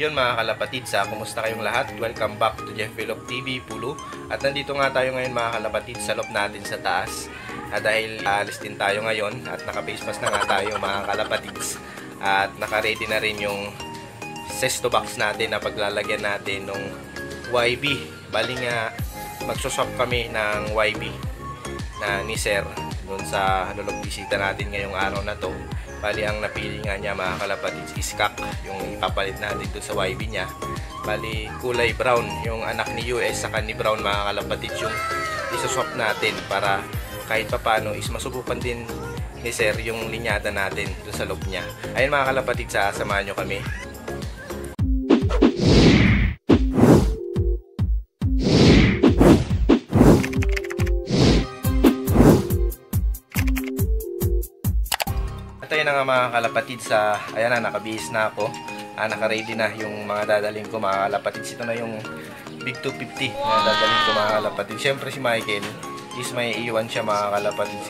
yun mga kalapatid, kumusta kayong lahat? Welcome back to Jeff Vlog TV, Pulu. At nandito nga tayo ngayon mga kalapatid sa loob natin sa taas. At dahil alis din tayo ngayon at naka-face mask na nga tayo mga kalapatids. At naka-ready na rin yung sesto box natin na paglalagyan natin ng YB. Bali nga magsuswap kami ng YB na ni Sir doon sa lulog bisita natin ngayong araw na to. Bali ang napili nga niya mga kalapatids is kak, yung ipapalit natin doon sa YB niya. Bali kulay brown, yung anak ni US saka ni Brown mga kalapatids yung isuswap natin para kahit papano is masubukan din ni Sir yung linyada natin doon sa loob niya. Ayun mga kalapatids, samahan nyo kami. At ayun na nga mga kalapatids, ayan na, nakabihis na ako. Naka-ready na yung mga dadaling ko mga kalapatids. Ito na yung Big 250 na dadaling ko mga kalapatids. Siyempre si Michael is may iwan siya mga kalapatids.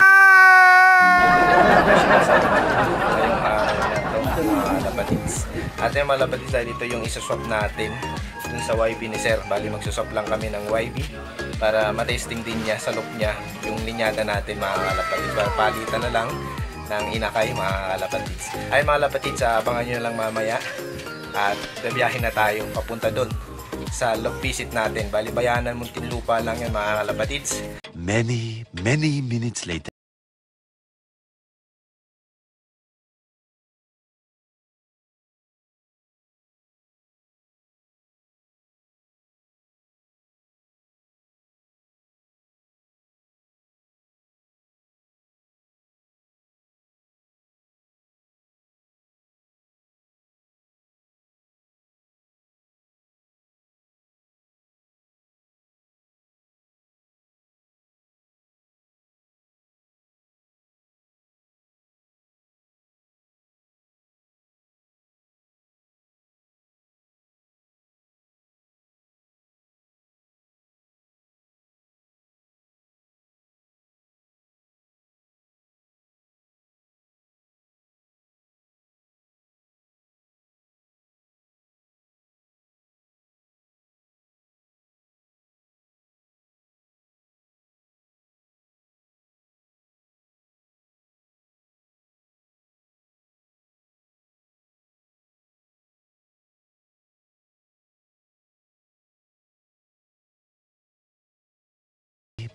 Ngayong araw na ito mga kalapatids. At yung mga kalapatids, dito yung isaswap natin dun sa YB ni Sir. Bali magsuswap lang kami ng YB para matesting din niya sa loop niya yung linyada natin mga kalapatids. Palitan na lang ng inakay mga kalapatids. Ay mga kalapatids, abangan nyo na lang mamaya at gabiyahin na tayo papunta doon sa log visit natin. Bali bayanan Muntinlupa lang yan mga kalapatids. Many minutes later.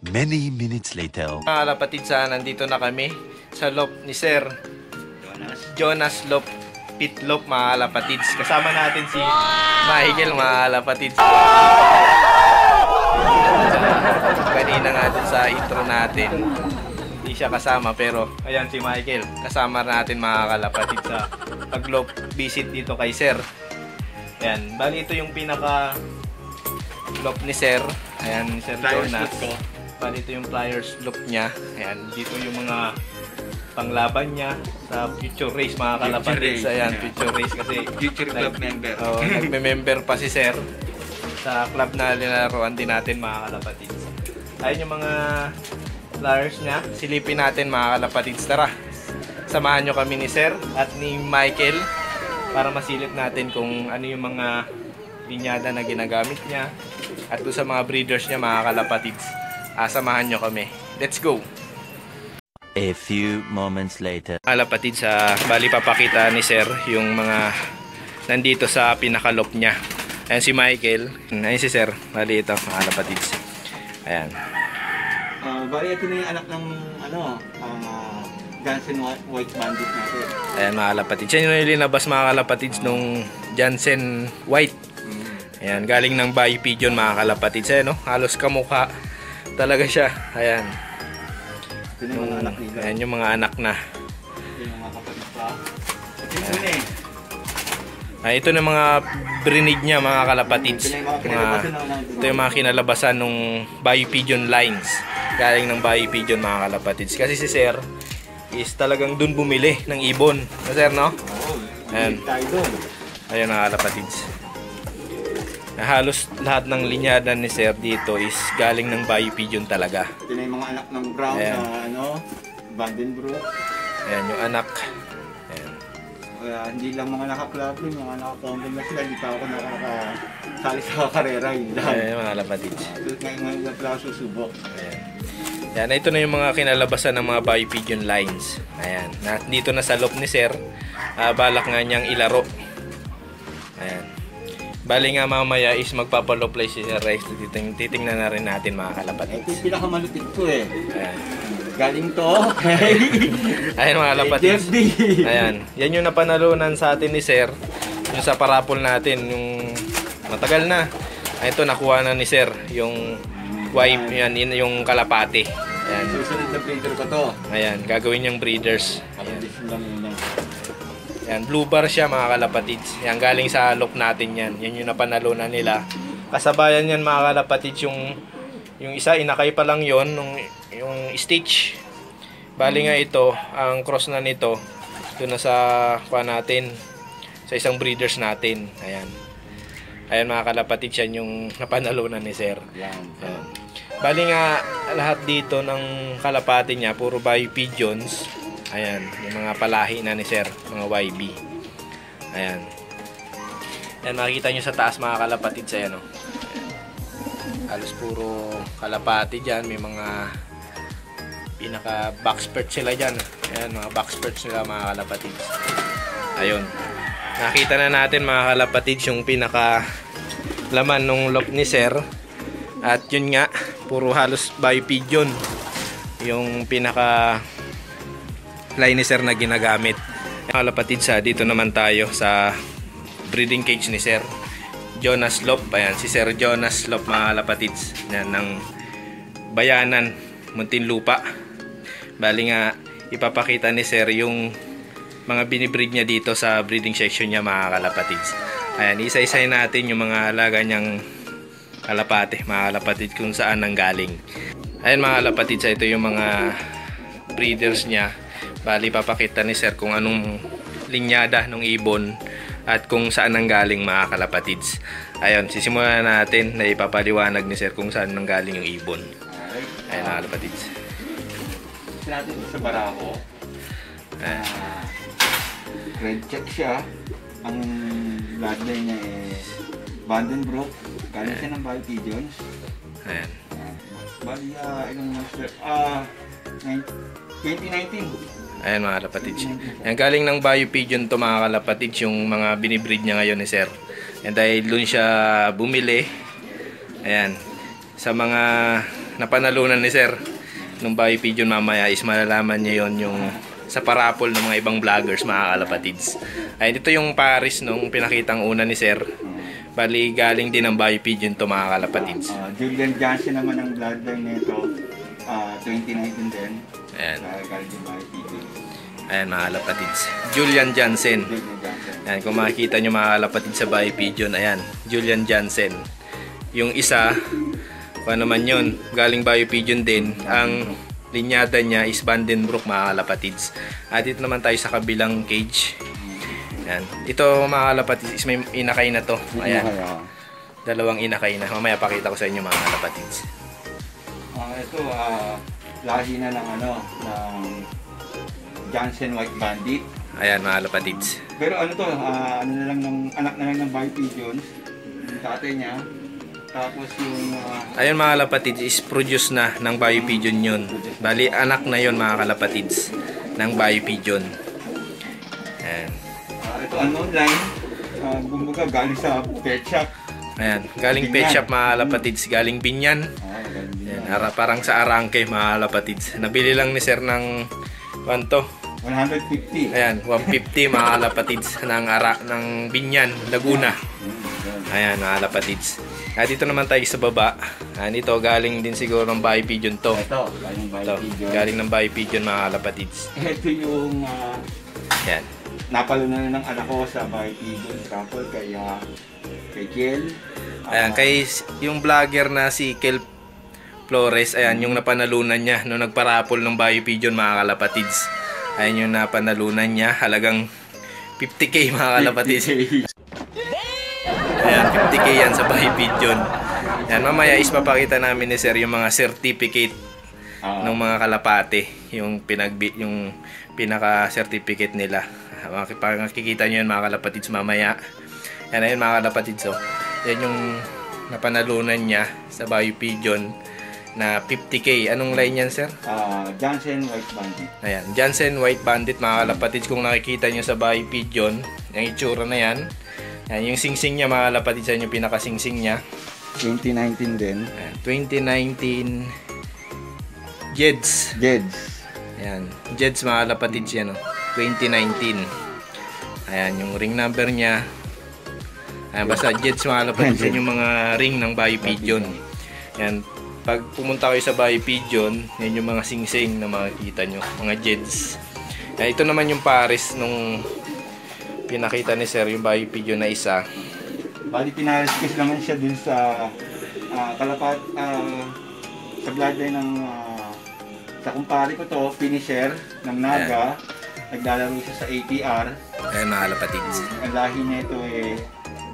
Many minutes later. Mga kalapatids, nandito na kami sa loop ni Sir Jonas Lop Pitlop mga kalapatids. Kasama natin si Michael mga kalapatids. Kanina nga dun sa intro natin hindi siya kasama, pero ayan si Michael kasama natin mga kalapatids sa pag-loop visit dito kay Sir. Ayan, bali ito yung pinaka loop ni Sir. Ayan, Sir Jonas. Bali ito yung pliers loop niya. Ayan, dito yung mga panglaban niya sa future race mga kalapatids. Ayan, future race kasi future club member. Nagme-member pa si Sir sa club na nilaruan din natin mga kalapatids. Ayun yung mga pliers niya. Silipin natin mga kalapatids. Tara, samahan nyo kami ni Sir at ni Michael para masilip natin kung ano yung mga linyada na ginagamit niya at doon sa mga breeders niya mga kalapatids. Samahan nyo kami. Let's go! A few moments later. Kalapatids, bali papakita ni Sir yung mga nandito sa pinakalop niya. Ayan si Michael. Ayan si Sir. Bali ito, kalapatids. Ayan. Bali ito na yung anak ng Jansen White Bandit natin. Ayan mga kalapatids. Yan yung linabas mga kalapatids nung Jansen White. Ayan, galing ng Bayi Pigeon mga kalapatids. Ayan, no? Halos kamukha talaga siya. Ayan. Ito yung mga anak nila. Ayan yung mga anak na. Ito yung mga kapatid pa. Ito na mga brinig niya mga kalapatids. Ito yung mga kinalabasan ng Bayi Pigeon lines. Galing ng Bayi Pigeon mga kalapatids. Kasi si Sir is talagang dun bumili ng ibon. Sir, no? Ayan. Ayan mga kalapatids. Halos lahat ng linyada ni Sir dito is galing ng Bayi Pigeon talaga. Ito na yung mga anak ng Brown na Vandenbroek. Ayan yung anak. Ayan. Kaya hindi lang mga naka-clubbing, mga naka-combing na sila, hindi pa ako nakakasali sa karera. Yun lang. Ayan mga kalapatids. Ngayon lang pala susubok. Ayan. Yan, ito na yung mga kinalabasan ng mga Bio Pigeon lines. Ayan, dito na sa loop ni Sir. Balak nga niyang ilaro. Ayan. Bali nga mamaya is magpapaloplay si Sir Rex. Titingnan na rin natin mga Ito kalapatids. yung pinakamalupit ko eh. Ayan. Galing to kay Ayan mga kalapatids. FD. Ayan, yan yung napanalunan sa atin ni Sir. Yung sa parapol natin, yung matagal na. Ito nakuha na ni Sir, yung wife, yan, yung kalapati. Ayan. Susunod na breeder ko to. Ayan, gagawin niyang breeders. Kapatid lang yun. Ayan, blue bar siya mga kalapatids. Ayan, galing sa loop natin yan. Yan yung napanalunan nila. Kasabayan yan mga kalapatids, yung isa inakay pa lang yon yung stitch. Bali nga ito, ang cross na nito, doon na sa kuha natin, sa isang breeders natin. Ayan. Ayan mga kalapatids, yan yung napanalunan ni Sir. Yan. Ayan. Bali nga lahat dito ng kalapati niya puro Bio Pigeons. Ayan, yung mga palahi na ni Sir, mga YB. Ayan. Ayan, makikita nyo sa taas mga kalapatid sa yan, oh. Halos puro kalapati dyan. May mga pinaka backspurt sila dyan. Ayan, mga backspurt sila mga kalapatid. Ayun. Nakita na natin mga kalapatid yung pinaka laman nung loop ni Sir. At yun nga, puro halos Bio Pigeon yung pinaka line ni Sir na ginagamit. Mga kalapatid, dito naman tayo sa breeding cage ni Sir Jonas Lop. Ayan, si Sir Jonas Lop mga kalapatids. Ayan, ng Bayanan, Muntinlupa. Bali nga, ipapakita ni Sir yung mga binibreed niya dito sa breeding section niya mga kalapatids. Ayan, isa-isahin natin yung mga alaga niyang kalapate, mga kalapatid, kung saan nanggaling. Ayan mga kalapatids, ito yung mga breeders niya. Bali, papakita ni Sir kung anong linyada ng ibon at kung saan nanggaling mga kalapatids. Ayun, sisimulan natin na ipapaliwanag ni Sir kung saan nanggaling yung ibon. Ayun mga kalapatids. Natin sa Barako. Red check siya. Ang bloodline niya Vandenbroek. Galing siya ng Bio Pigeons. Ayan. Bali, ilang months 2019. Ayan mga kalapatids. Ayan, galing ng Bio Pigeon to mga kalapatids, yung mga binibreed niya ngayon ni Sir. Ayan, dahil doon siya bumili. Ayan. Sa mga napanalunan ni Sir nung Bio Pigeon, mamaya is malalaman niya yon yung sa parapol ng mga ibang vloggers mga kalapatids. Ayan, ito yung Paris nung pinakitang una ni Sir. Bali, galing din ng Bio Pigeon to mga kalapatids. Julian Johnson naman ang bloodline nito. 2019 din. Ayan. Galing yung Bio Pigeons. Ayan mga kalapatids. Julian Jansen. Julian Johnson. Ayan, kung makikita nyo mga kalapatids sa Bio Pigeon, ayan, Julian Jansen. Yung isa, kung ano naman yun, galing Bio Pigeon din. Ang linyada niya is Vandenbroek mga kalapatids. At dito naman tayo sa kabilang cage. Ayan. Ito mga kalapatids is may inakay na to. Ayan. Dalawang inakay na. Mamaya pakita ko sa inyo mga kalapatids. Ito, lahi na ng ng Johnson White Bandit. Ayan mga kalapatids. Pero ano to, anak na lang ng Bio Pigeons. Yung tatay niya. Tapos yung Ayun mga kalapatids is produce na ng Bio Pigeon yun. Bali anak na yun mga kalapatids ng Bio Pigeon. Ayan. ito unknown line. Bumbuga galing sa pet shop. Ayan, galing pet shop mga kalapatids, galing Binyan. Ayan, parang sa Arangke mga kalapatids. Nabili lang ni Sir ng kwanto? 150. Ayan, 150 mga kalapatids ng Binyan, Laguna. Ayan mga kalapatids. At dito naman tayo sa baba. Ayan, ito galing din siguro ng Bio Pigeon to. Ito, galing Bio Ito, Pigeon. galing ng Bio Pigeon mga kalapatids. Ito yung Ayan. napalunan ng anak ko sa Bio Pigeon couple kay Kel. Ayan, kay yung vlogger na si Kel Flores, ayan, yung napanalunan niya nung nagparapol ng Bio Pigeon mga kalapatids. Ayan yung napanalunan niya, halagang 50k mga kalapatids. Ayan, 50k yan sa Bio Pigeon. Ayan, mamaya is papakita namin ni Sir yung mga certificate ng mga kalapate, yung pinaka-certificate nila. Makikita nyo yan mga kalapatids mamaya. Yan, ayun mga kalapatids. So, yan yung napanalunan niya sa Bayo Pigeon na 50k. Anong line yan, sir? Jansen White Bandit. Ayan, Jansen White Bandit mga kalapatids. Kung nakikita nyo sa Bayo Pigeon, yung itsura na yan. Yan, yung singsing niya mga kalapatids, yan yung pinakasingsing niya. 2019 din. Ayan, 2019 Jeds. Ayan, Jeds mga kalapatids yan, 2019. Ayan, yung ring number niya. Ayan, basta Jeds mga kalapatids, yan yung mga ring ng Bayo Pigeon. Ayan, pag pumunta kayo sa Bayo Pigeon, yan yung mga singsing na makikita nyo, mga Jeds. Ayan, ito naman yung pares nung pinakita ni sir, yung Bayo Pigeon na isa. Bali, pinarescue naman siya dun sa sa bloodline ng sa kumpare ko to, finisher ng Naga. Naglalaro siya sa APR. Ayan mga kalapatids. Ang lahi niya ito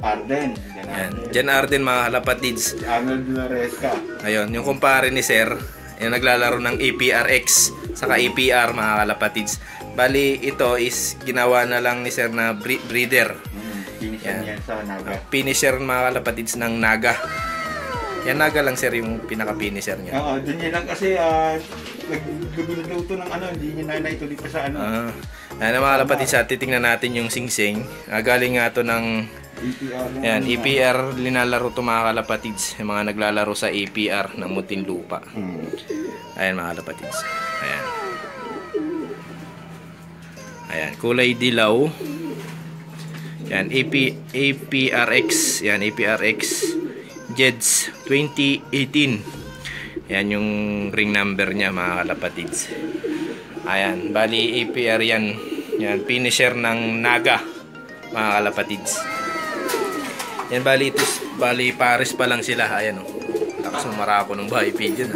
Arden. Ayan, Jan Arden mga kalapatids. Arnold Loresca. Ayun, yung kumpare ni sir, yung naglalaro ng APRX saka APR mga kalapatids. Bali, ito is ginawa na lang ni sir na breeder. Finisher niya sa Naga. Finisher mga kalapatids ng Naga. Yan, Naga lang sir yung pinaka-finisher niya. Oo, dun niya lang kasi nagluto ng hindi niya na ituloy pa sa Ayan mga kalapatids, titingnan natin yung singsing. Galing nga to ng APR. ayan, APR linalaro to mga kalapatids. Yung mga naglalaro sa APR ng Muntinlupa. Ayan mga kalapatids. Ayan. Ayan, kulay dilaw. Yan, APRX. Yan, APRX Jeds 2018. Yan yung ring number niya mga kalapatids. Ayan, bali APR yan. Yan, finisher ng Naga mga kalapatids. Yan, bali pares pa lang sila. Ayan lakas umara ako ng Bayo Pigeon.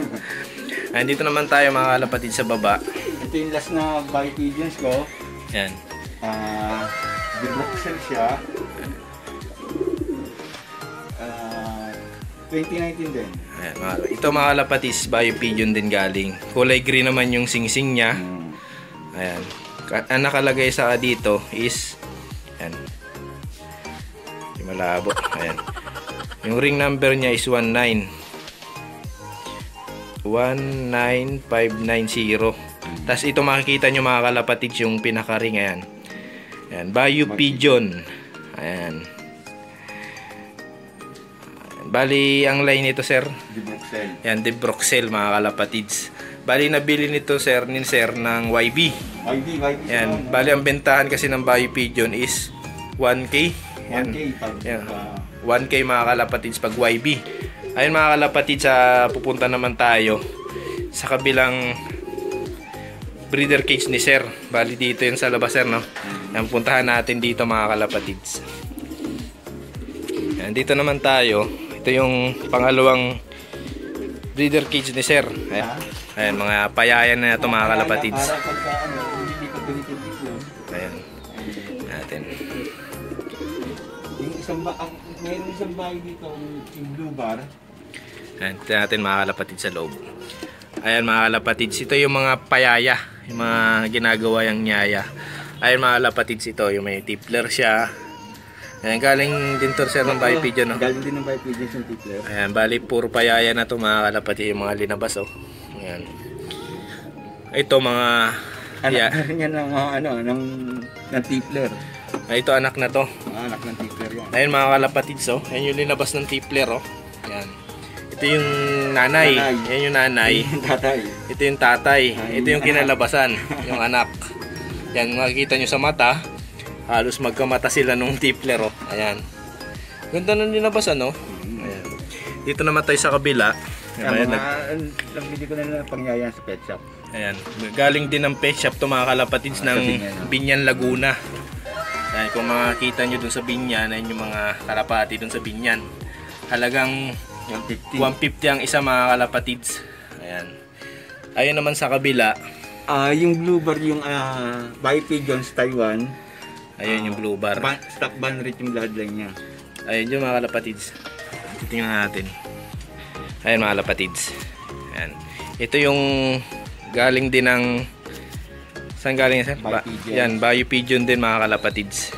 Ayan, dito naman tayo mga kalapatids sa baba. Ito yung last na Bayo Pigeons ko. Yan. Dibroxel siya. 2019 din. Ayan, ito mga kalapatids, Bayo Pigeon din galing. Kulay green naman yung singsing niya. Ayan. Ang nakalagay sa dito is ayan. Yung malabo. Ayan. Yung ring number niya is 19590. Tapos ito makikita nyo mga kalapatids yung pinaka-ring. Ayan. Ayan, Bayo Pigeon. Ayan. Bali, ang line nito sir, Dibroxel. yan, Dibroxel mga kalapatids. Bali, nabili nito sir, ng YB. YB. Yan, bali, ang bentahan kasi ng Bayo Pigeon is 1K. Yan. 1K. Yan. 1K mga kalapatids pag YB. Ayun mga kalapatids, pupunta naman tayo sa kabilang breeder cage ni sir. Bali, dito yun sa labas sir, no? Yan, puntahan natin dito mga kalapatids. Yan, dito naman tayo. Ito yung pangalawang breeder cage ni sir. Ayan, mga payayan na ito mga kalapatids. Para pagka hindi pa tulitin yun. Ayan. Natin. Yung mayroong isang bahay dito, yung blue bar. Ayan, ito natin mga kalapatids sa loob. Ayan mga kalapatids, ito yung mga payaya. Yung mga ginagawa yung nyaya. Ayan mga kalapatids, ito yung may tippler siya. Ayan, galing din to sir ng Bayo Pigeon, no? Galing din ng Bayo Pigeon yung tippler. Ayan, bali puro payaya na to mga kalapatids, yung mga linabas, oh. Ayan. Ito mga Anak na rin yan ng tippler. Ito anak na to. Anak ng tippler yan. Ayan mga kalapatids, oh. Ayan yung linabas ng tippler, oh. Ayan. Ito yung nanay. Ayan yung nanay. Tatay. Ito yung tatay. Ito yung kinalabasan, yung anak. Yan, makikita nyo sa mata. Halos magkamata sila nung tippler, oh. Ayan. Ganda ng linabasan, no? Ayan. Dito naman tayo sa kabila. Nabili ko na pangyayang sa pet shop. Ayan. Galing din ng pet shop to mga kalapatids ng Binyan, Laguna. Ayan, kung makikita nyo dun sa Binyan, ayan yung mga kalapati dun sa Binyan. Halagang 150 ang isa mga kalapatids. Ayan. Ayun naman sa kabila. Yung blue bar, yung Bayo Pigeons Taiwan. Ayun yung blue bar. Stock ban rate yung bloodline niya. Ayun yung mga kalapatids. Titingnan natin. Ayun mga kalapatids. Ayan. Ito yung galing din ng Saan galing yan, sir? Bayo Pigeon. Yan, Bayo Pigeon din mga kalapatids.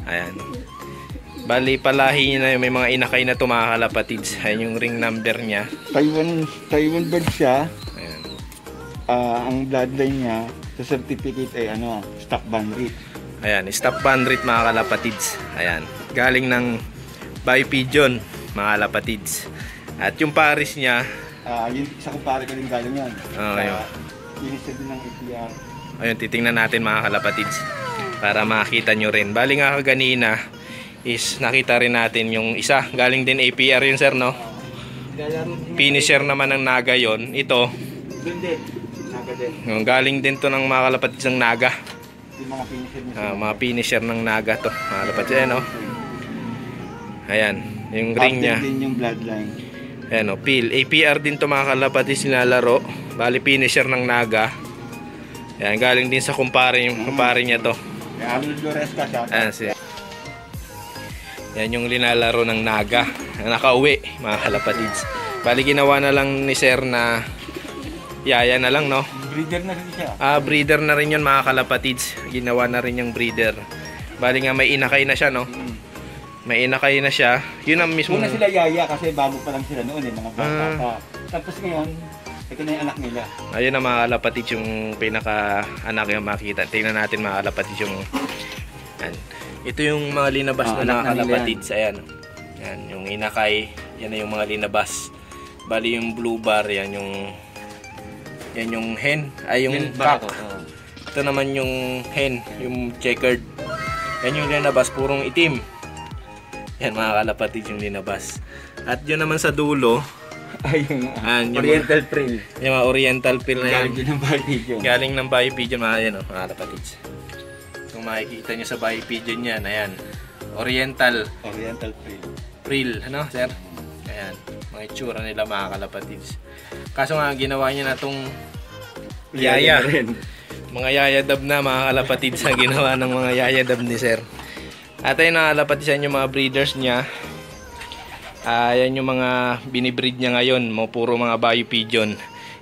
Ayan. Bali, palahi niya na may mga inakay na ito mga kalapatids. Ayan yung ring number niya. Taiwan bird siya. Ayan. Ang bloodline niya sa certificate ay stock band rate. Ayan, stop band rate mga kalapatids. Ayan. Galing ng Bayo Pigeon mga kalapatids. At yung pares niya, Yun, isa kumpare ko din galing yan. Ayun. Inisa din ng APR. ayun, titingnan natin mga kalapatids para makita nyo rin. Bali nga kaganina is nakita rin natin yung isa. Galing din APR yun, sir, no? Finisher naman ng Naga yon. Ito, Doon din. Naga din. galing din to ng mga kalapatids ng Naga. Yung mga finisher niya. Mga finisher ng Naga to. Mga kalapatids, ayan, no? Ayan, yung ring niya. din yung bloodline. Ayan, o, peel. APR din to mga kalapatids nilalaro. Bali, finisher ng Naga. Ayan, galing din sa kumpare, yung kumpare niya to. May Arnold Loresca siya. Ayan, yan yung linalaro ng Naga. Nakauwi, mga kalapatids. Bali, ginawa na lang ni sir na yaya na lang, no? Breeder na rin siya. Breeder na rin yun, mga kalapatids. Ginawa na rin yung breeder. Bali nga, may inakay na siya, no? May inakay na siya. Yun ang mismo. Una sila yaya kasi bago pa lang sila noon mga bata pa. Tapos ngayon, ito na yung anak nila. Ayun na mga kalapatids, yung pinaka-anak yung makita. Tingnan natin mga kalapatids yung... Yan. Ito yung mga linabas na mga kalapatids. Ayan. Yan, yung inakay. Yan na yung mga linabas. Bali yung blue bar, yan yung... Yan yung hen. Ay, yung cock. Ito naman yung hen, yung checkered. Yan yung linabas, purong itim. Yan mga kalapatids yung linabas. At yun naman sa dulo, Ay, yung yung Oriental Trail. yung mga oriental pill na yan. Galing din ng Bayo Pigeon. Galing ng Bayo Pigeon, mga yan, mga kalapatids. Kung makikita nyo sa Bayo Pigeon yan, ayan. Oriental Oriental Trail. Prill, ano, sir? Ayan, mga itsura nila mga kalapatids. Kaso nga, ginawa niya na itong yaya. Mga yayadab na mga kalapatids ang ginawa ng mga yayadab ni sir. At ayun mga kalapatids, yan yung mga breeders niya. Yan yung mga binibreed niya ngayon, puro mga Bayo Pigeon.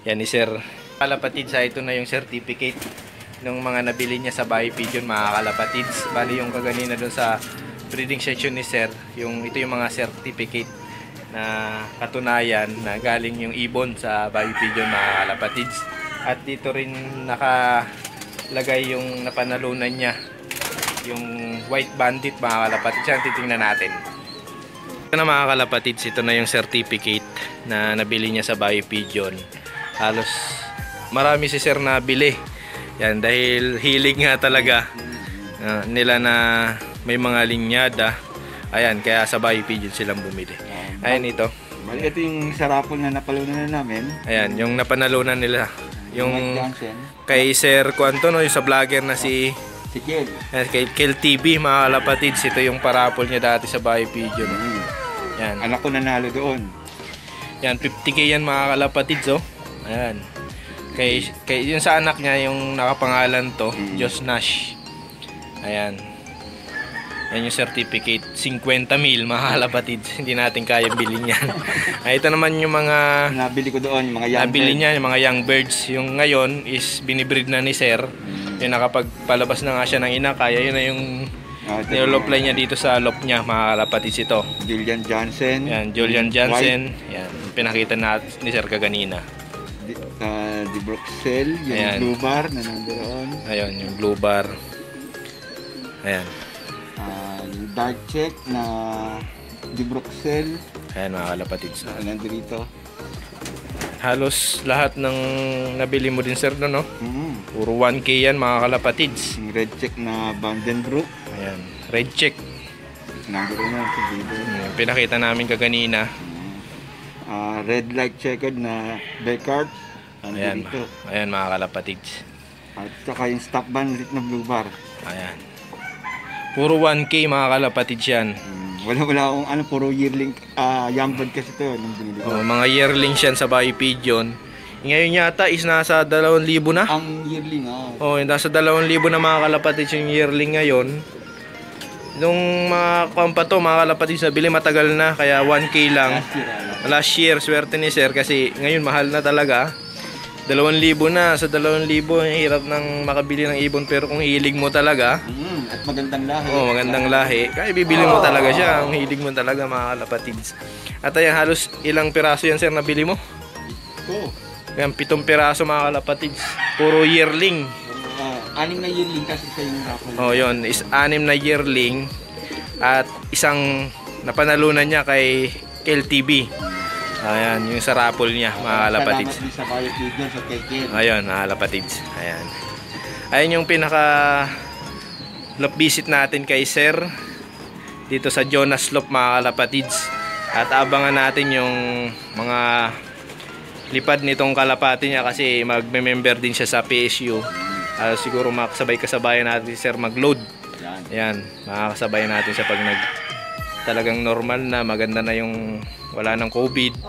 Yan ni sir. Kalapatids, ito na yung certificate ng mga nabili niya sa Bayo Pigeon mga kalapatids. Bali yung kaganina doon sa breeding section ni sir, ito yung mga certificate na katunayan na galing yung ibon sa Bayo Pigeon mga kalapatids. At dito rin nakalagay yung napanalunan niya, yung white bandit mga kalapatids. Yan, titingnan natin. Ito na mga kalapatids, ito na yung certificate na nabili niya sa Bayo Pigeon. Halos marami si sir na bili. Yan, dahil hilig nga talaga nila na may mga linyada. Ayan, kaya sa Bayo Pigeon silang bumili. Ayan ito. Bali, ito yung sarapol na napalunan na namin. Ayan, yung napanalunan nila. Yung Mike Johnson. kay Sir Quanto, no, yung sa vlogger na si Kiel. kay Kel TV mga kalapatids. Ito yung parapol niya dati sa Bayo Pigeon. Yan. Anak ko nanalo doon. Yan, 50k yan mga kalapatids, oh. Ayan. Kay yung sa anak niya, yung nakapangalan to, Josh Nash. Ayan. Yan yung certificate. 50,000 mga kalapatids. Hindi natin kaya bilhin yan. Ito naman yung mga Nabili ko doon, yung mga young nabili bird. niya, yung mga young birds. Yung ngayon is binibreed na ni Sir. Yung nakapagpalabas na nga siya ng ina, kaya yun na yung Ito niloloplay niya dito sa lop niya, mga kalapatids ito. Julian Johnson. Yan, Julian Jansen. Yan, pinakita natin ni Sir kaganina. Di Bruxelles, yung Ayan. blue bar na nandoon. Ayun, yung blue bar. Ayan. Yung dark check na Di Bruxelles. Ayan mga kalapatids. Nandito dito. Halos lahat ng nabili mo din sir no, no? Puro 1K yan mga kalapatids. Yung red check na Vandenbroek. Ayan, red check. Nandoon na sa video. Pinakita namin kaganina. Red light checkered na Beckard. Ayan, Dito. ayan mga kalapatids. At saka yung stop band rit na blue bar. Ayan. Puro 1K mga kalapatids yan. Wala akong puro yearling young bird kasi ito nung binili ko. Mga yearlings yan sa Bayo Pigeon. Ngayon yata is nasa 2,000 na. Ang yearling Nasa 2,000 na mga kalapatids yung yearling ngayon. Nung mga pampato, mga kalapatids nabili matagal na, kaya 1K lang. Last year, swerte ni sir kasi ngayon mahal na talaga. 2,000 na. Sa 2,000, hirap nang makabili ng ibon. Pero kung hilig mo talaga, At magandang lahi. magandang lahi, kaya bibili mo talaga siya. Ang hilig mo talaga, mga kalapatids. At ayan, halos ilang piraso yan, sir, nabili mo? Oo. Yan, 7 piraso, mga kalapatids. Puro yearling. 6 na yearling kasi sa yung raffle. Yun, is 6 na yearling. At isang napanalunan niya kay KLTV. Ayan, yung sa raffle niya, mga kalapatids. Salamat din sa Bio Pigeon sa KK. Ayun, mga kalapatids. Ayan. Ayan yung pinaka lop visit natin kay Sir dito sa Jonas Lop, mga kalapatids. At abangan natin yung mga lipad nitong kalapati niya kasi magme-member din siya sa PSU. Siguro makasabay-kasabayan natin si Sir mag-load. Ayan, makakasabayan natin siya pag talagang normal na, maganda na yung wala ng COVID.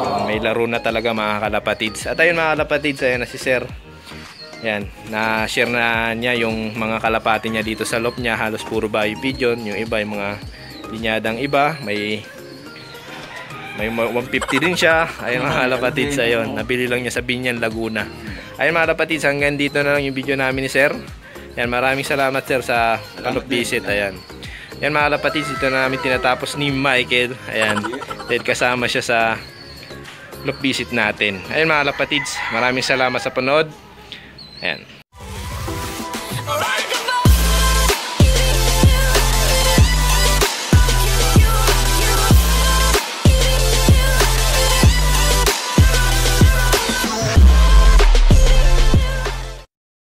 Yung may laro na talaga, mga kalapatids. At ayun, mga kalapatids, ayan na si Sir. Ayan, na-share na niya yung mga kalapati niya dito sa lop niya. Halos puro Bio Pigeon. Yung iba, yung mga linyadang iba. May 150 din siya. Ayun, mga kalapatids, ayun. Nabili lang niya sa Binyan, Laguna. Ayun, mga kalapatids, hanggang dito na lang yung video namin ni Sir. Ayan, maraming salamat, Sir, sa lop visit. Ayan. Yan, mga kalapatids, dito na namin tinatapos ni Michael. Ayan, dahil kasama siya sa lop visit natin. Ayan, mga kalapatids, maraming salamat sa panood. Ayan.